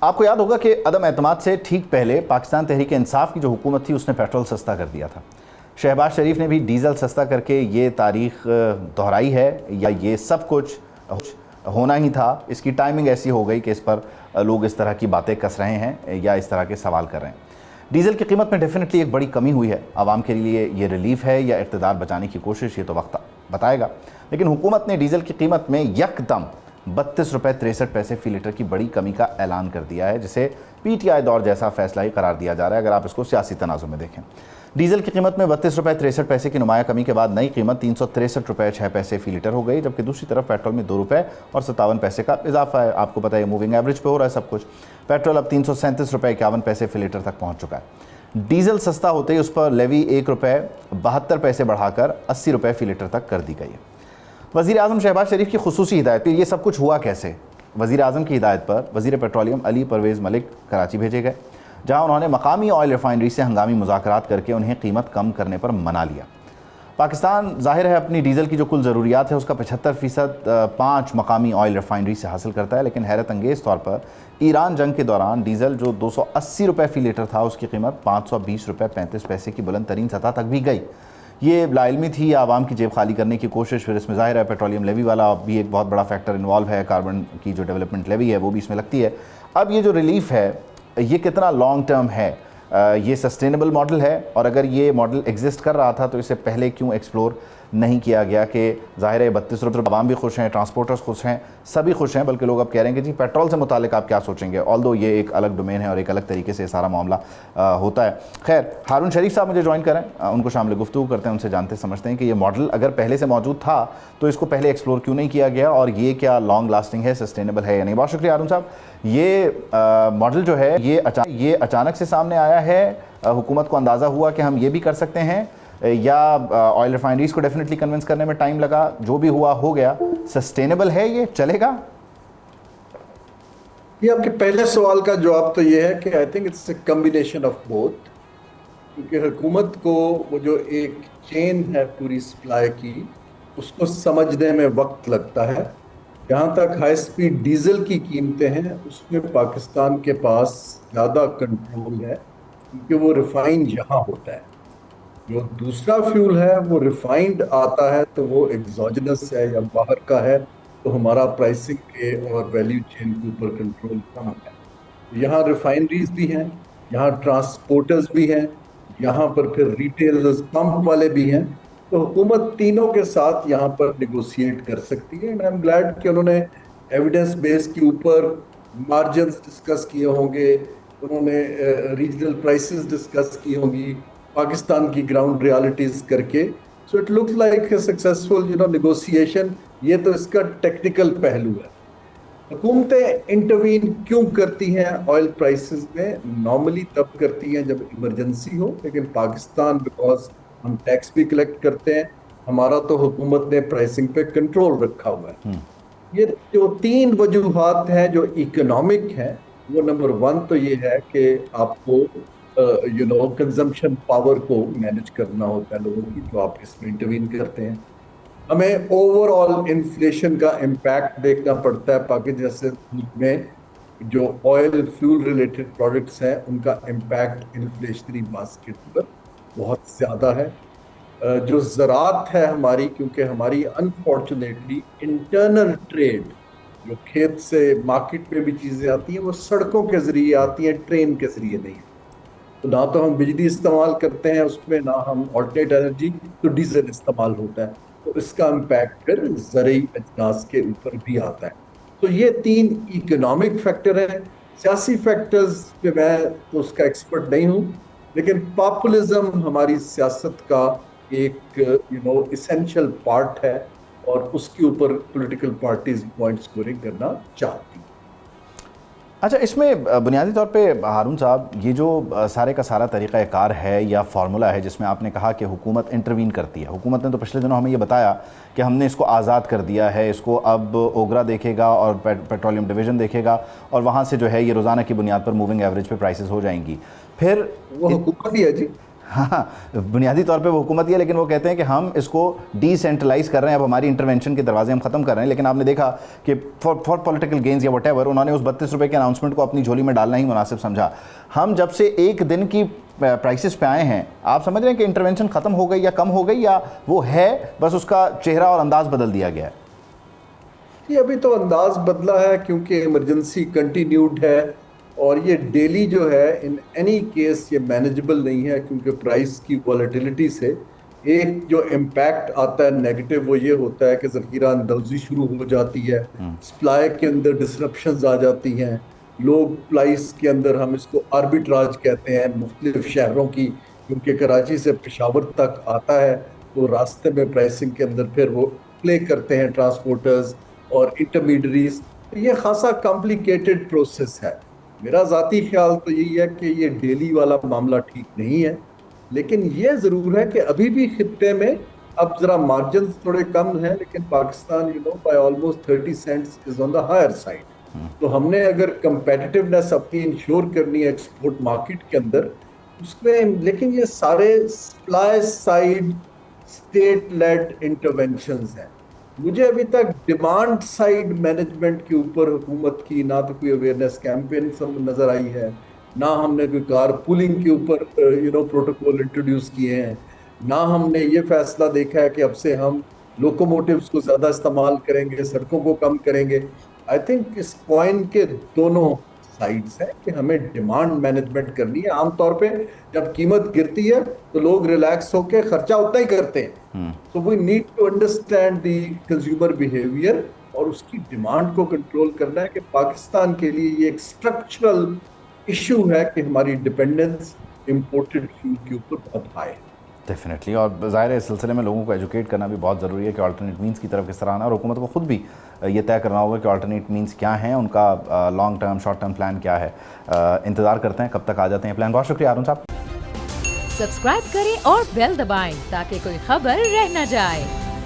आपको याद होगा कि अदम एतमाद से ठीक पहले पाकिस्तान तहरीक इंसाफ की जो हुकूमत थी उसने पेट्रोल सस्ता कर दिया था। शहबाज शरीफ ने भी डीज़ल सस्ता करके ये तारीख दोहराई है, या ये सब कुछ होना ही था, इसकी टाइमिंग ऐसी हो गई कि इस पर लोग इस तरह की बातें कस रहे हैं या इस तरह के सवाल कर रहे हैं। डीज़ल की कीमत में डेफिनेटली एक बड़ी कमी हुई है। आवाम के लिए ये रिलीफ है या इक़्तिदार बचाने की कोशिश, ये तो वक्त बताएगा। लेकिन हुकूमत ने डीज़ल की कीमत में यकदम 32 रुपये 63 पैसे फ़ी लीटर की बड़ी कमी का ऐलान कर दिया है, जिसे PTI दौर जैसा फैसला ही करार दिया जा रहा है अगर आप इसको सियासी तनाज़ुर में देखें। डीज़ल की कीमत में 32 रुपये 63 पैसे की नुमाया कमी के बाद नई कीमत 363 रुपये 6 पैसे फ़ी लीटर हो गई, जबकि दूसरी तरफ पेट्रोल में 2 रुपये और 57 पैसे का इजाफा है। आपको पता है मूविंग एवरेज पे हो रहा है सब कुछ। पेट्रोल अब 337 रुपये 51 पैसे फ़ी लीटर तक पहुँच चुका है। डीजल सस्ता होते ही उस पर लेवी 1 रुपये 72 पैसे बढ़ाकर 80 रुपये फ़ी लीटर तक कर दी गई है। वज़ीर आज़म शहबाज शरीफ की खुसूसी हिदायत पर ये सब कुछ हुआ कैसे? वज़ीर आज़म की हिदायत पर वज़ीर पेट्रोलियम अली परवेज़ मलिक कराची भेजे गए, जहाँ उन्होंने मकामी ऑयल रिफाइनरी से हंगामी मुज़ाकरात करके उन्हें कीमत कम करने पर मना लिया। पाकिस्तान ज़ाहिर है अपनी डीज़ल की जो कुल ज़रूरियात है उसका 75% 5 मकामी ऑयल रिफाइनरी से हासिल करता है, लेकिन हैरत अंगेज़ तौर पर ईरान जंग के दौरान डीज़ल जो 280 रुपये फ़ी लीटर था उसकी कीमत 520 रुपये 35 पैसे की बुलंद तरीन सतह तक भी गई। ये लाइलमी थी या आवाम की जेब खाली करने की कोशिश? फिर इसमें ज़ाहिर है पेट्रोलियम लेवी वाला भी एक बहुत बड़ा फैक्टर इन्वॉल्व है, कार्बन की जो डेवलपमेंट लेवी है वो भी इसमें लगती है। अब ये जो रिलीफ है ये कितना लॉन्ग टर्म है, ये सस्टेनेबल मॉडल है, और अगर ये मॉडल एग्जिस्ट कर रहा था तो इसे पहले क्यों एक्सप्लोर नहीं किया गया? कि ज़ाहिर है 32 रुपये आवाम भी खुश हैं, ट्रांसपोर्टर्स खुश हैं, सभी खुश हैं, बल्कि लोग अब कह रहे हैं कि जी पेट्रोल से मुतालिक आप क्या सोचेंगे। ऑल्दो ये एक अलग डोमेन है और एक अलग तरीके से सारा मामला होता है। खैर, हारून शरीफ साहब मुझे ज्वाइन करें, उनको शामिल गुफ्तगू करते हैं, उनसे जानते समझते हैं कि ये मॉडल अगर पहले से मौजूद था तो इसको पहले एक्सप्लोर क्यों नहीं किया गया, और ये क्या लॉन्ग लास्टिंग है, सस्टेनेबल है या नहीं। बहुत शुक्रिया हारून साहब। ये मॉडल जो है ये अचानक से सामने आया है, हुकूमत को अंदाज़ा हुआ कि हम ये भी कर सकते हैं, या ऑयल रिफाइनरीज को डेफिनेटली कन्विंस करने में टाइम लगा? जो भी हुआ हो गया, सस्टेनेबल है, ये चलेगा? ये आपके पहले सवाल का जवाब तो ये है कि I think it's a combination of both, क्योंकि हुकूमत को वो जो एक चेन है पूरी सप्लाई की उसको समझने में वक्त लगता है। जहाँ तक हाई स्पीड डीजल की कीमतें हैं उसमें पाकिस्तान के पास ज़्यादा कंट्रोल है, क्योंकि वो रिफाइंड यहाँ होता है। जो दूसरा फ्यूल है वो रिफाइंड आता है तो वो एग्जोजनस है या बाहर का है, तो हमारा प्राइसिंग के और वैल्यू चेन के ऊपर कंट्रोल कम है। यहाँ रिफाइनरीज भी हैं, यहाँ ट्रांसपोर्टर्स भी हैं, यहाँ पर फिर रिटेलर्स पंप वाले भी हैं, तो हुकूमत तीनों के साथ यहाँ पर निगोशिएट कर सकती है। एंड आई एम ग्लैड कि उन्होंने एविडेंस बेस के ऊपर मार्जिन डिस्कस किए होंगे, उन्होंने रीजनल प्राइसेस डिस्कस की होंगी, पाकिस्तान की ग्राउंड रियलिटीज करके। So it looks like a successful negotiation. ये तो इसका टेक्निकल पहलू है। हुकूमतें इंटरवीन क्यों करती हैं ऑयल प्राइसेस में? नॉर्मली तब करती हैं जब इमरजेंसी हो, लेकिन पाकिस्तान बिकॉज हम टैक्स भी कलेक्ट करते हैं, हमारा तो हुकूमत ने प्राइसिंग पे कंट्रोल रखा हुआ है। ये जो 3 वजूहात हैं जो इकोनॉमिक हैं, वो नंबर 1 तो ये है कि आपको कंजम्पशन पावर को मैनेज करना होता है लोगों की, तो आप इसमें इंटरवीन करते हैं। हमें ओवरऑल इन्फ्लेशन का इम्पैक्ट देखना पड़ता है। पाकिस्तान जैसे में जो ऑयल फ्यूल रिलेटेड प्रोडक्ट्स हैं उनका इम्पैक्ट इन्फ्लेशनरी बास्केट पर बहुत ज़्यादा है। जो ज़राअत है हमारी, क्योंकि हमारी अनफॉर्चुनेटली इंटरनल ट्रेड जो खेत से मार्केट में भी चीज़ें आती हैं वो सड़कों के ज़रिए आती हैं, ट्रेन के ज़रिए नहीं। तो ना तो हम बिजली इस्तेमाल करते हैं उसमें, ना हम ऑल्टरनेट एनर्जी, तो डीजल इस्तेमाल होता है, तो इसका इम्पैक्ट फिर ज़रूरी अजनास के ऊपर भी आता है। तो ये 3 इकोनॉमिक फैक्टर हैं। सियासी फैक्टर्स पे मैं तो उसका एक्सपर्ट नहीं हूँ, लेकिन पॉपुलिज्म हमारी सियासत का एक इसेंशियल पार्ट है, और उसके ऊपर पॉलिटिकल पार्टीज पॉइंट स्कोरिंग करना चाहती हैं। अच्छा, इसमें बुनियादी तौर पे हारून साहब, ये जो सारे का सारा तरीक़ा कार है या फार्मूला है जिसमें आपने कहा कि हुकूमत इंटरवीन करती है, हुकूमत ने तो पिछले दिनों हमें ये बताया कि हमने इसको आज़ाद कर दिया है, इसको अब ओगरा देखेगा और पेट्रोलियम डिवीज़न देखेगा, और वहाँ से जो है ये रोज़ाना की बुनियाद पर मूविंग एवरेज पे प्राइसेस हो जाएंगी। फिर वो हुकूमत ही है जी। हाँ, बुनियादी तौर पे वो हुकूमत ही है, लेकिन वो कहते हैं कि हम इसको डिसेंट्रलाइज कर रहे हैं, अब हमारी इंटरवेंशन के दरवाजे हम ख़त्म कर रहे हैं। लेकिन आपने देखा कि फॉर पॉलिटिकल गेंस या वट एवर उन्होंने उस 32 रुपये के अनाउंसमेंट को अपनी झोली में डालना ही मुनासिब समझा। हम जब से एक दिन की प्राइसेस पे आए हैं, आप समझ रहे हैं कि इंटरवेंशन ख़त्म हो गई या कम हो गई, या वो है बस उसका चेहरा और अंदाज़ बदल दिया गया है? ये अभी तो अंदाज बदला है क्योंकि इमरजेंसी कंटिन्यूड है, और ये डेली जो है इन एनी केस ये मैनेजेबल नहीं है, क्योंकि प्राइस की वॉलेटिलिटी से एक जो इम्पैक्ट आता है नेगेटिव वो ये होता है कि ज़ख़ीरा अंदाज़ी शुरू हो जाती है, सप्लाई के अंदर डिसरप्शंस आ जाती हैं, लोग प्राइस के अंदर, हम इसको आर्बिट्राज कहते हैं, मुख्तलिफ शहरों की, क्योंकि कराची से पेशावर तक आता है तो रास्ते में प्राइसिंग के अंदर फिर वो प्ले करते हैं ट्रांसपोर्टर्स और इंटरमीडियरीज। ये खासा कॉम्प्लिकेटेड प्रोसेस है। मेरा ज़ाती ख्याल तो यही है कि ये डेली वाला मामला ठीक नहीं है, लेकिन ये ज़रूर है कि अभी भी खित्ते में अब ज़रा मार्जिन थोड़े कम हैं, लेकिन Pakistan by almost 30 cents is on the higher side. तो हमने अगर कंपेटिटिवनेस अपनी इंश्योर करनी है एक्सपोर्ट मार्केट के अंदर उसमें, लेकिन ये सारे supply side state lead interventions हैं। मुझे अभी तक डिमांड साइड मैनेजमेंट के ऊपर हुकूमत की ना तो कोई अवेयरनेस कैंपेन सब नज़र आई है, ना हमने कोई कार पुलिंग के ऊपर प्रोटोकॉल इंट्रोड्यूस किए हैं, ना हमने ये फैसला देखा है कि अब से हम लोकोमोटिव्स को ज़्यादा इस्तेमाल करेंगे, सड़कों को कम करेंगे। आई थिंक इस कॉइन के दोनों साइड्स है कि हमें डिमांड मैनेजमेंट करनी है। आमतौर पे जब कीमत गिरती है तो लोग रिलैक्स होकर खर्चा उतना ही करते हैं। तो we need to understand the consumer behaviour और उसकी डिमांड को कंट्रोल करना है कि पाकिस्तान के लिए ये एक स्ट्रक्चरल इशू है कि हमारी डिपेंडेंस इम्पोर्टेड फ्यूल के ऊपर बहुत हाई है। डेफिनेटली, और ज़ाहिर है इस सिलसिले में लोगों को एजुकेट करना भी बहुत ज़रूरी है कि अल्टरनेट मीन्स की तरफ किस तरह आना, और हुकूमत को ख़ुद भी ये तय करना होगा कि अल्टरनेट मीन्स क्या हैं, उनका long term short term plan क्या है। इंतज़ार करते हैं कब तक आ जाते हैं प्लान। बहुत शुक्रिया हारून साहब। सब्सक्राइब करें और बेल दबाएं ताकि कोई खबर रह न जाए।